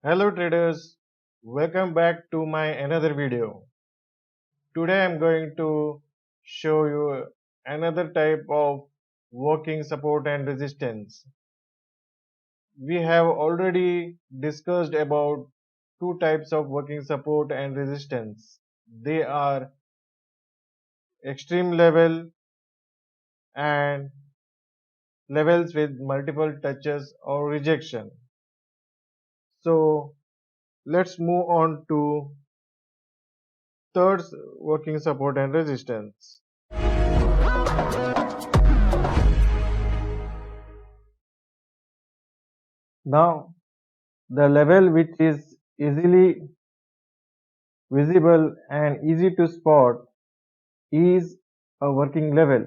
Hello traders, welcome back to my another video. Today I'm going to show you another type of working support and resistance. We have already discussed about two types of working support and resistance. They are extreme level and levels with multiple touches or rejection. So let's move on to third working support and resistance. Now, the level which is easily visible and easy to spot is a working level.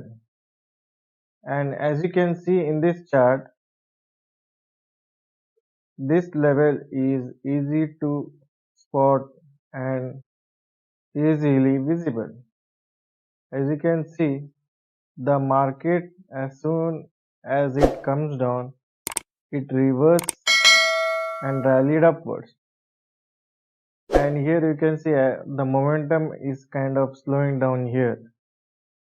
And as you can see in this chart, this level is easy to spot and easily visible. As you can see, the market as soon as it comes down, it reverses and rallied upwards. And here you can see the momentum is kind of slowing down here,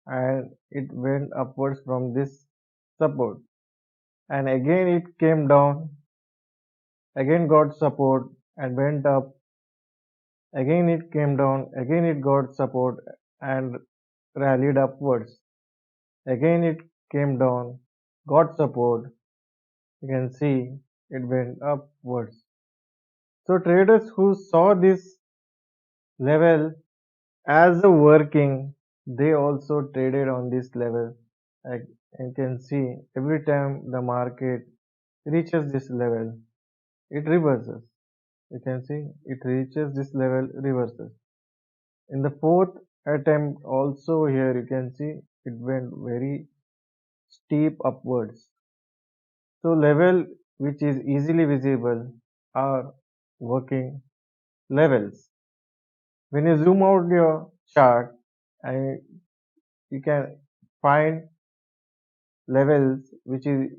and it went upwards from this support, and again it came down, again got support and went up, again it came down, again it got support and rallied upwards, again it came down, got support, you can see it went upwards. So traders who saw this level as a working, they also traded on this level. Like you can see, every time the market reaches this level, it reverses. You can see it reaches this level, reverses. In the fourth attempt also, here you can see it went very steep upwards. So level which is easily visible are working levels. When you zoom out your chart, and you can find levels which is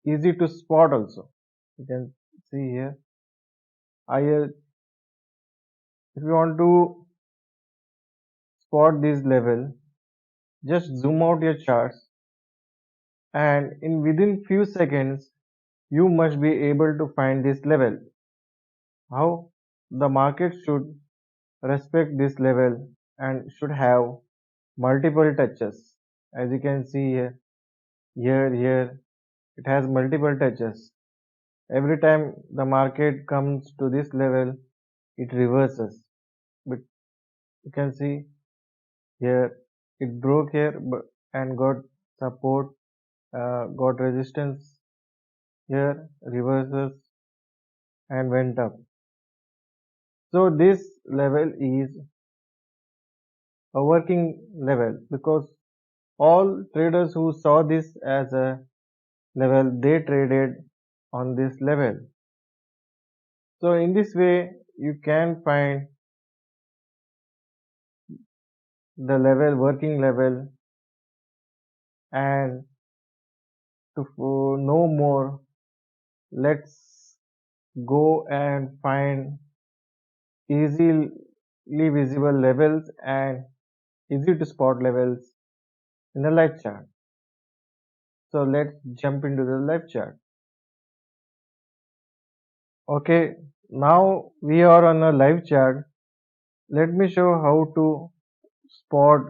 easy to spot also. You can see here. If you want to spot this level, just zoom out your charts, and in within few seconds you must be able to find this level. How? The market should respect this level and should have multiple touches. As you can see here, it has multiple touches. Every time the market comes to this level, it reverses. But you can see here, it broke here and got support, got resistance here, reverses and went up. So this level is a working level because all traders who saw this as a level, they traded on this level. So in this way, you can find the level, working level, and to know more, let's go and find easily visible levels and easy to spot levels in the live chart. So let's jump into the live chart. Okay, now we are on a live chart. Let me show how to spot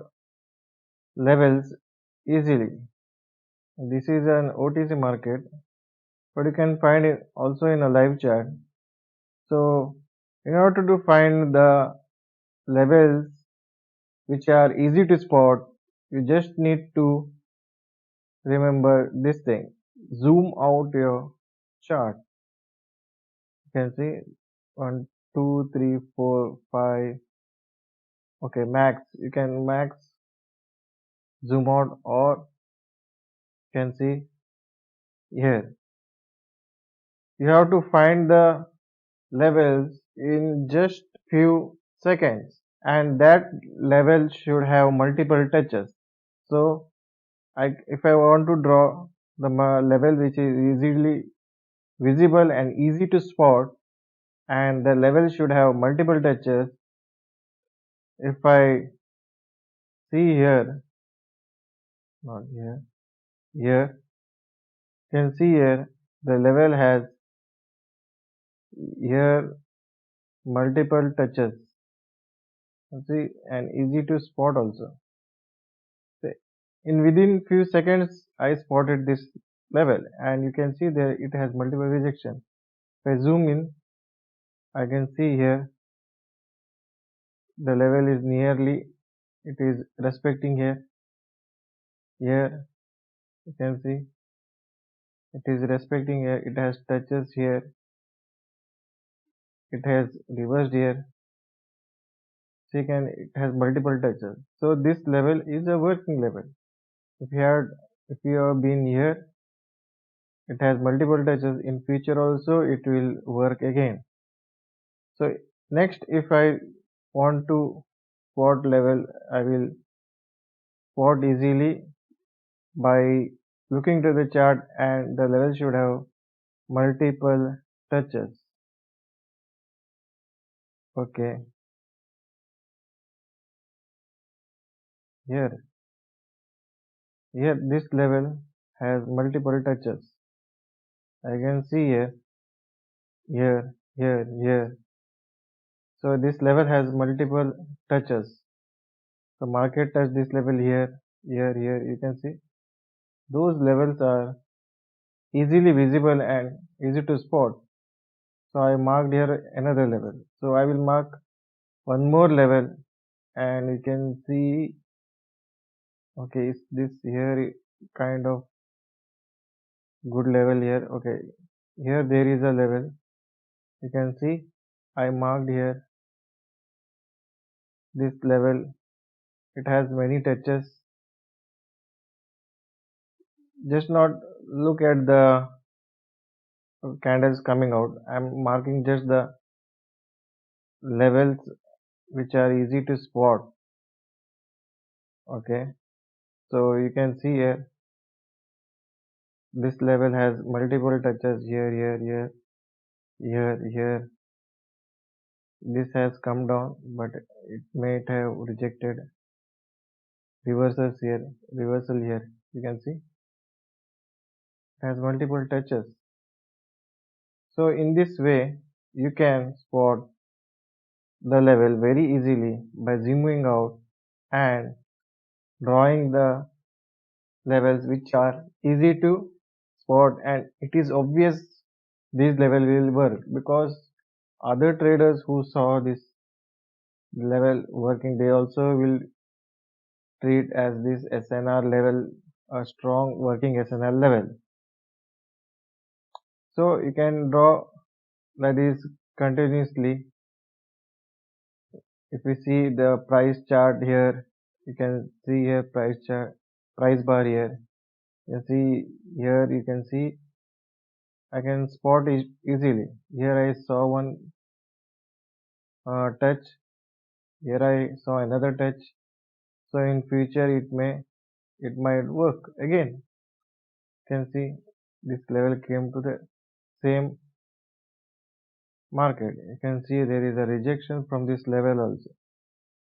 levels easily. This is an OTC market, but you can find it also in a live chart. So in order to find the levels which are easy to spot, you just need to remember this thing. Zoom out your chart. You can see 1, 2, 3, 4, 5. Okay, max. You can max zoom out, or you can see here. You have to find the levels in just few seconds, and that level should have multiple touches. So if I want to draw the level which is easily visible and easy to spot, and the level should have multiple touches. If I see here, not here, here, you can see here the level has here multiple touches. See, and easy to spot also. In within few seconds, I spotted this level, and you can see there it has multiple rejection. If I zoom in, I can see here the level is nearly, it is respecting here. Here you can see it is respecting here. It has touches here. It has reversed here. So it has multiple touches. So this level is a working level. If you have been here, it has multiple touches. In future also it will work again. So next, if I want to spot level, I will spot easily by looking to the chart, and the level should have multiple touches. Okay, here this level has multiple touches. I can see here. So this level has multiple touches. The market touched this level here. You can see those levels are easily visible and easy to spot. So I marked here another level. So I will mark one more level, and you can see, okay, is this here kind of good level here. Okay, here there is a level. You can see I marked here this level. It has many touches. Just not look at the candles coming out. I'm marking just the levels which are easy to spot. Okay, so you can see here this level has multiple touches here. This has come down, but it may have rejected reversal here. You can see it has multiple touches. So in this way, you can spot the level very easily by zooming out and drawing the levels which are easy to spot, and it is obvious this level will work because other traders who saw this level working, they also will treat as this SNR level a strong working SNR level. So you can draw that is continuously. If we see the price chart here, you can see here price bar here. You see here, you can see I can spot it easily. Here I saw one touch. Here I saw another touch. So in future it might work again. You can see this level came to the same market. You can see there is a rejection from this level also.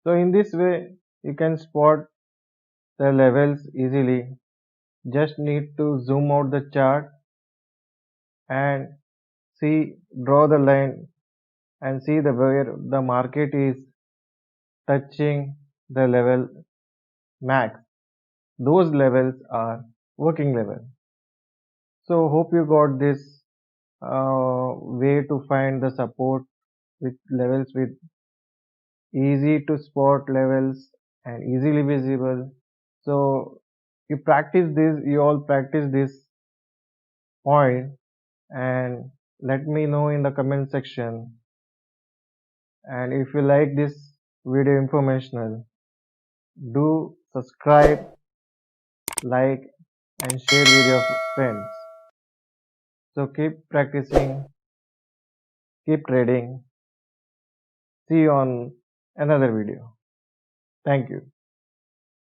So in this way you can spot the levels easily. Just need to zoom out the chart and draw the line and see where the market is touching the level max. Those levels are working level. So hope you got this way to find the support with levels with easy to spot levels and easily visible. So you all practice this point, and let me know in the comment section. And if you like this video informational, do subscribe, like, and share with your friends. So keep practicing, keep trading. See you on another video. Thank you.